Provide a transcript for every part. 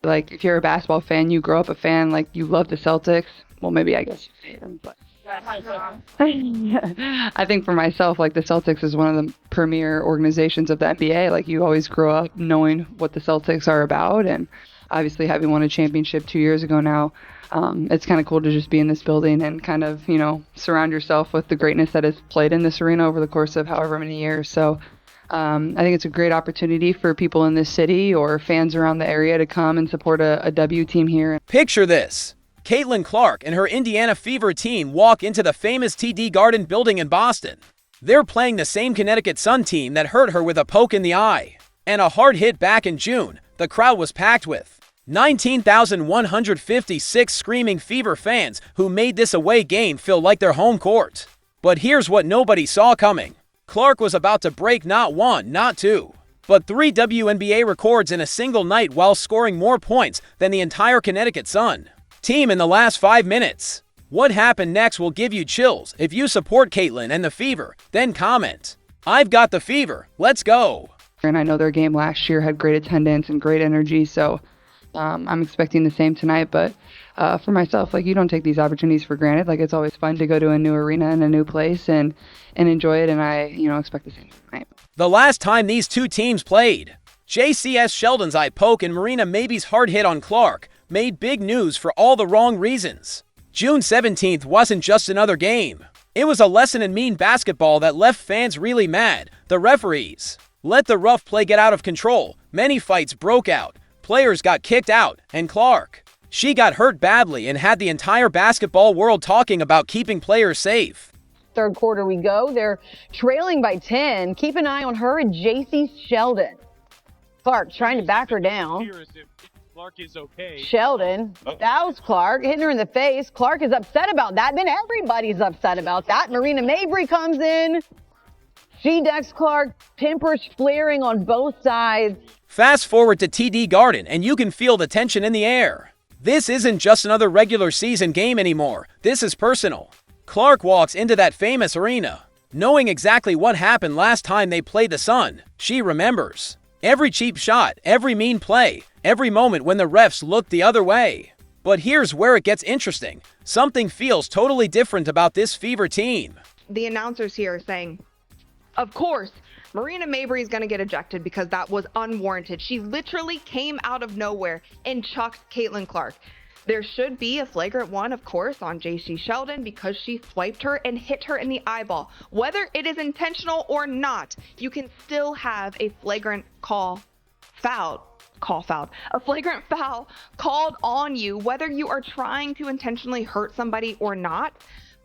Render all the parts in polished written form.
Like, if you're a basketball fan, you grow up a fan, like, you love the Celtics. Well, maybe I guess you hate them, but I think for myself, like, the Celtics is one of the premier organizations of the NBA. Like, you always grow up knowing what the Celtics are about, and obviously having won a championship 2 years ago now, it's kind of cool to just be in this building and kind of, surround yourself with the greatness that has played in this arena over the course of however many years. So I think it's a great opportunity for people in this city or fans around the area to come and support a W team here. Picture this. Caitlin Clark and her Indiana Fever team walk into the famous TD Garden building in Boston. They're playing the same Connecticut Sun team that hurt her with a poke in the eye. And a hard hit back in June, the crowd was packed with 19,156 screaming Fever fans who made this away game feel like their home court. But here's what nobody saw coming. Clark was about to break not one, not two, but 3 WNBA records in a single night while scoring more points than the entire Connecticut Sun team in the last 5 minutes. What happened next will give you chills. If you support Caitlin and the Fever, then comment, "I've got the Fever, let's go." And I know their game last year had great attendance and great energy, so I'm expecting the same tonight. But for myself, like, you don't take these opportunities for granted. Like, it's always fun to go to a new arena and a new place and enjoy it, and I expect the same tonight. The last time these two teams played, Jacy Sheldon's eye poke and Marina Mabrey's hard hit on Clark made big news for all the wrong reasons. June 17th wasn't just another game. It was a lesson in mean basketball that left fans really mad. The referees let the rough play get out of control. Many fights broke out. Players got kicked out, and Clark, she got hurt badly and had the entire basketball world talking about keeping players safe. Third quarter we go. They're trailing by 10. Keep an eye on her and Jacy Sheldon. Clark trying to back her down. Clark is okay. Sheldon, that was Clark, hitting her in the face. Clark is upset about that. Then everybody's upset about that. Marina Mabrey comes in. She decks Clark, tempers flaring on both sides. Fast forward to TD Garden, and you can feel the tension in the air. This isn't just another regular season game anymore. This is personal. Clark walks into that famous arena, knowing exactly what happened last time they played the Sun. She remembers every cheap shot, every mean play, every moment when the refs looked the other way. But here's where it gets interesting. Something feels totally different about this Fever team. The announcers here are saying, of course, Marina Mabrey is going to get ejected because that was unwarranted. She literally came out of nowhere and chucked Caitlin Clark. There should be a flagrant one, of course, on Jacy Sheldon because she swiped her and hit her in the eyeball. Whether it is intentional or not, you can still have a flagrant a flagrant foul called on you, whether you are trying to intentionally hurt somebody or not.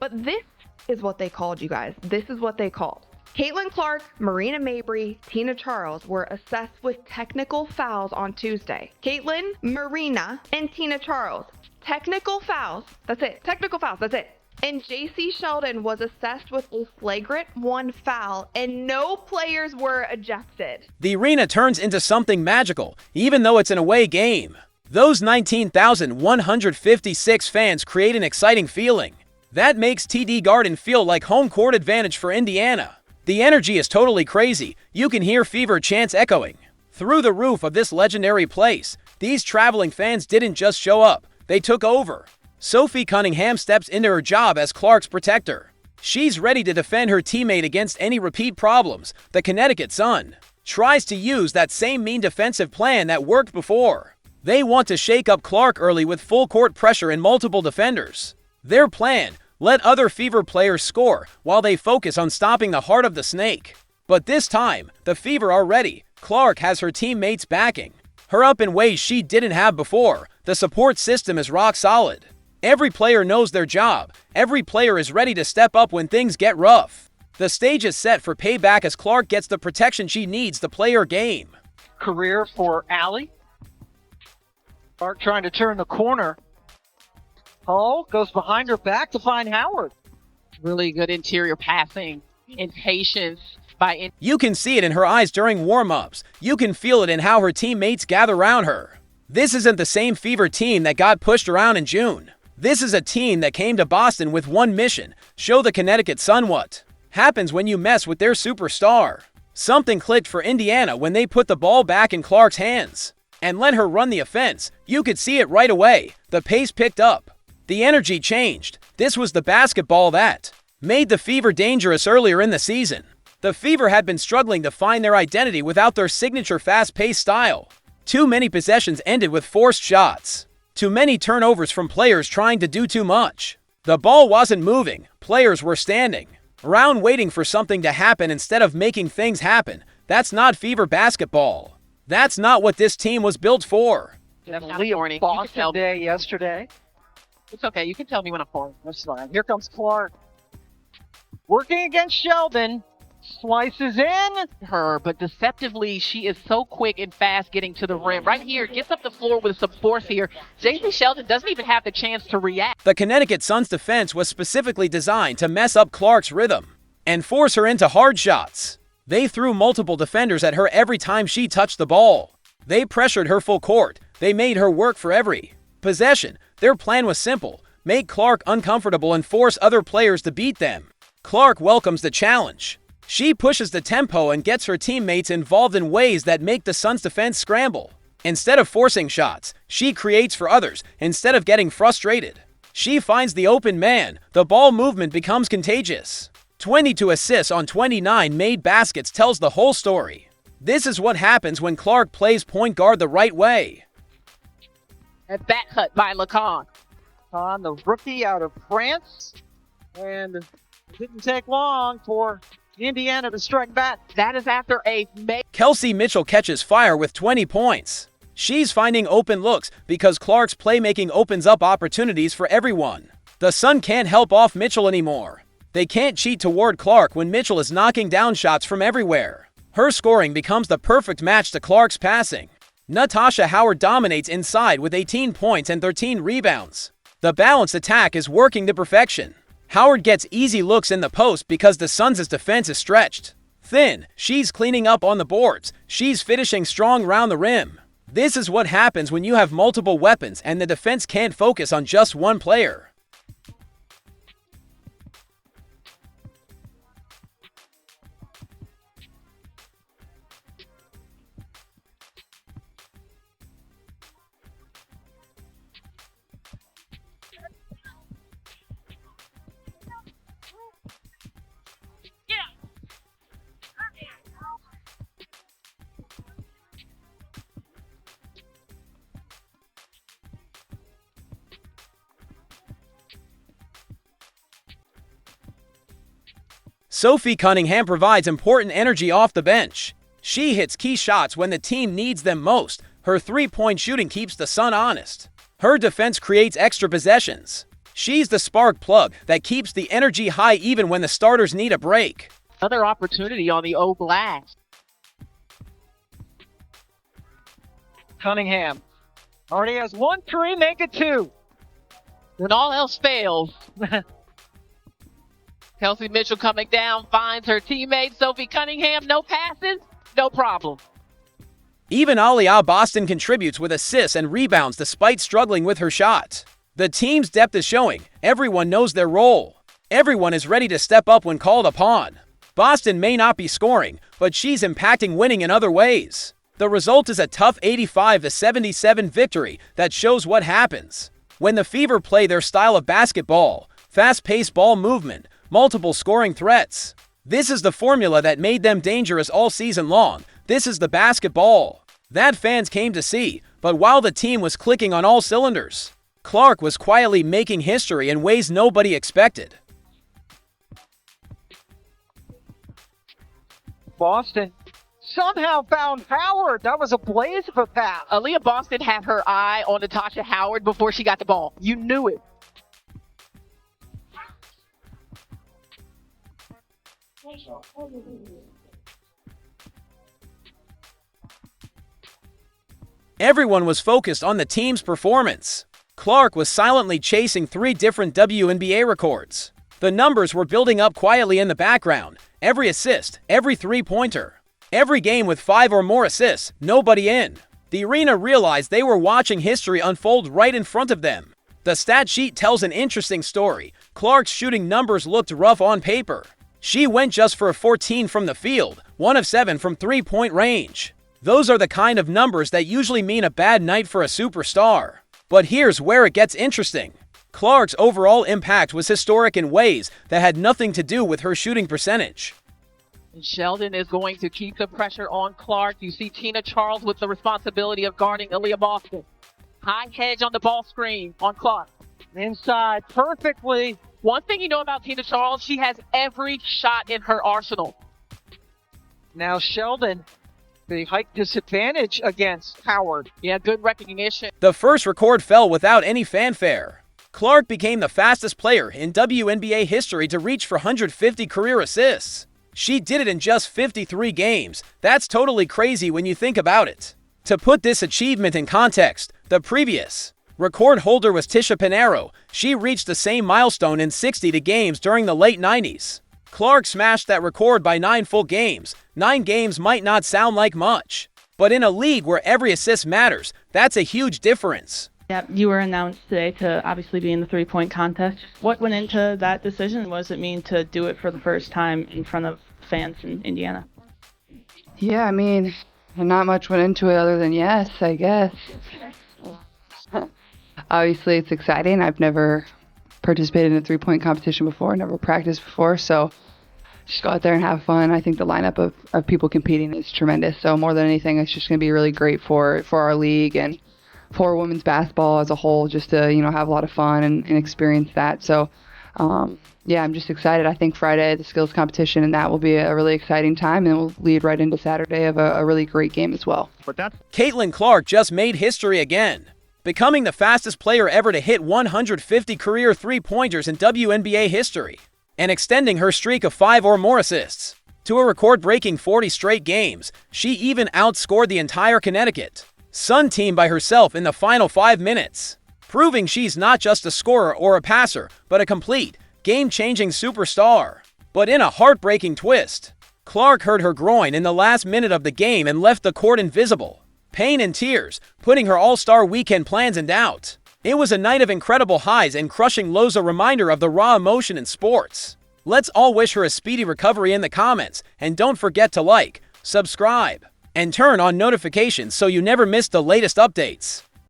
But this is what they called, you guys. This is what they called. Caitlin Clark, Marina Mabrey, Tina Charles were assessed with technical fouls on Tuesday. Caitlin, Marina, and Tina Charles. Technical fouls. That's it. Technical fouls. That's it. And Jacy Sheldon was assessed with a flagrant 1 foul, and no players were ejected. The arena turns into something magical, even though it's an away game. Those 19,156 fans create an exciting feeling. That makes TD Garden feel like home court advantage for Indiana. The energy is totally crazy. You can hear Fever chants echoing through the roof of this legendary place. These traveling fans didn't just show up, they took over. Sophie Cunningham steps into her job as Clark's protector. She's ready to defend her teammate against any repeat problems. The Connecticut Sun tries to use that same mean defensive plan that worked before. They want to shake up Clark early with full court pressure and multiple defenders. Their plan: let other Fever players score while they focus on stopping the heart of the snake. But this time, the Fever are ready. Clark has her teammates backing her up in ways she didn't have before. The support system is rock solid. Every player knows their job. Every player is ready to step up when things get rough. The stage is set for payback as Clark gets the protection she needs to play her game. Career for Allie. Clark trying to turn the corner. Oh, goes behind her back to find Howard. Really good interior passing and patience by. You can see it in her eyes during warm-ups. You can feel it in how her teammates gather around her. This isn't the same Fever team that got pushed around in June. This is a team that came to Boston with one mission: show the Connecticut Sun what happens when you mess with their superstar. Something clicked for Indiana when they put the ball back in Clark's hands. and let her run the offense. You could see it right away. The pace picked up. The energy changed. This was the basketball that made the Fever dangerous earlier in the season. The Fever had been struggling to find their identity without their signature fast-paced style. Too many possessions ended with forced shots. Too many turnovers from players trying to do too much. The ball wasn't moving. Players were standing around waiting for something to happen instead of making things happen. That's not Fever basketball. That's not what this team was built for. Definitely Boston day yesterday. It's okay. You can tell me when I'm falling. That's fine. Here comes Clark. Working against Sheldon. Slices in. Her, but deceptively, she is so quick and fast getting to the rim. Right here, gets up the floor with some force here. Jacy Sheldon doesn't even have the chance to react. The Connecticut Sun's defense was specifically designed to mess up Clark's rhythm and force her into hard shots. They threw multiple defenders at her every time she touched the ball. They pressured her full court. They made her work for every possession. Their plan was simple: make Clark uncomfortable and force other players to beat them. Clark welcomes the challenge. She pushes the tempo and gets her teammates involved in ways that make the Suns' defense scramble. Instead of forcing shots, she creates for others instead of getting frustrated. She finds the open man. The ball movement becomes contagious. 22 assists on 29 made baskets tells the whole story. This is what happens when Clark plays point guard the right way. A back cut by Lacan. On the rookie out of France. And it didn't take long for Indiana to strike back. That is after a Kelsey Mitchell catches fire with 20 points. She's finding open looks because Clark's playmaking opens up opportunities for everyone. The Sun can't help off Mitchell anymore. They can't cheat toward Clark when Mitchell is knocking down shots from everywhere. Her scoring becomes the perfect match to Clark's passing. Natasha Howard dominates inside with 18 points and 13 rebounds. The balanced attack is working to perfection. Howard gets easy looks in the post because the Suns' defense is stretched thin. She's cleaning up on the boards. She's finishing strong round the rim. This is what happens when you have multiple weapons and the defense can't focus on just one player. Sophie Cunningham provides important energy off the bench. She hits key shots when the team needs them most. Her three-point shooting keeps the Sun honest. Her defense creates extra possessions. She's the spark plug that keeps the energy high even when the starters need a break. Another opportunity on the O glass. Cunningham already has 1-3, make it 2. When all else fails, Kelsey Mitchell coming down, finds her teammate Sophie Cunningham. No passes, no problem. Even Aliyah Boston contributes with assists and rebounds despite struggling with her shot. The team's depth is showing. Everyone knows their role. Everyone is ready to step up when called upon. Boston may not be scoring, but she's impacting winning in other ways. The result is a tough 85-77 victory that shows what happens when the Fever play their style of basketball: fast-paced ball movement, multiple scoring threats. This is the formula that made them dangerous all season long. This is the basketball that fans came to see. But while the team was clicking on all cylinders, Clark was quietly making history in ways nobody expected. Boston somehow found Howard. That was a blaze of a pass. Aliyah Boston had her eye on Natasha Howard before she got the ball. You knew it. Everyone was focused on the team's performance. Clark was silently chasing 3 different WNBA records. The numbers were building up quietly in the background. Every assist, every three-pointer, every game with 5 or more assists, nobody in. The arena realized they were watching history unfold right in front of them. The stat sheet tells an interesting story. Clark's shooting numbers looked rough on paper. She went just for a 14 from the field, 1 of 7 from three-point range. Those are the kind of numbers that usually mean a bad night for a superstar. But here's where it gets interesting. Clark's overall impact was historic in ways that had nothing to do with her shooting percentage. Sheldon is going to keep the pressure on Clark. You see Tina Charles with the responsibility of guarding Aaliyah Boston. High hedge on the ball screen on Clark. Inside perfectly. One thing you know about Tina Charles, she has every shot in her arsenal. Now Sheldon, the height disadvantage against Howard. Yeah, good recognition. The first record fell without any fanfare. Clark became the fastest player in WNBA history to reach for 150 career assists. She did it in just 53 games. That's totally crazy when you think about it. To put this achievement in context, the previous record holder was Tisha Pinheiro. She reached the same milestone in 60 games during the late 90s. Clark smashed that record by 9 full games. 9 games might not sound like much, but in a league where every assist matters, that's a huge difference. Yep, you were announced today to obviously be in the three-point contest. What went into that decision? What does it mean to do it for the first time in front of fans in Indiana? Yeah, I mean, not much went into it other than yes, I guess. Obviously, it's exciting. I've never participated in a three-point competition before, never practiced before, so just go out there and have fun. I think the lineup of people competing is tremendous. So more than anything, it's just going to be really great for our league and for women's basketball as a whole, just to, have a lot of fun and experience that. So, yeah, I'm just excited. I think Friday, the skills competition, and that will be a really exciting time, and it will lead right into Saturday of a really great game as well. Caitlin Clark just made history again, becoming the fastest player ever to hit 150 career three-pointers in WNBA history, and extending her streak of 5 or more assists to a record-breaking 40 straight games. She even outscored the entire Connecticut Sun team by herself in the final 5 minutes, proving she's not just a scorer or a passer, but a complete, game-changing superstar. But in a heartbreaking twist, Clark hurt her groin in the last minute of the game and left the court invisible. Pain and tears, putting her All-Star weekend plans in doubt. It was a night of incredible highs and crushing lows, a reminder of the raw emotion in sports. Let's all wish her a speedy recovery in the comments, and don't forget to like, subscribe, and turn on notifications so you never miss the latest updates.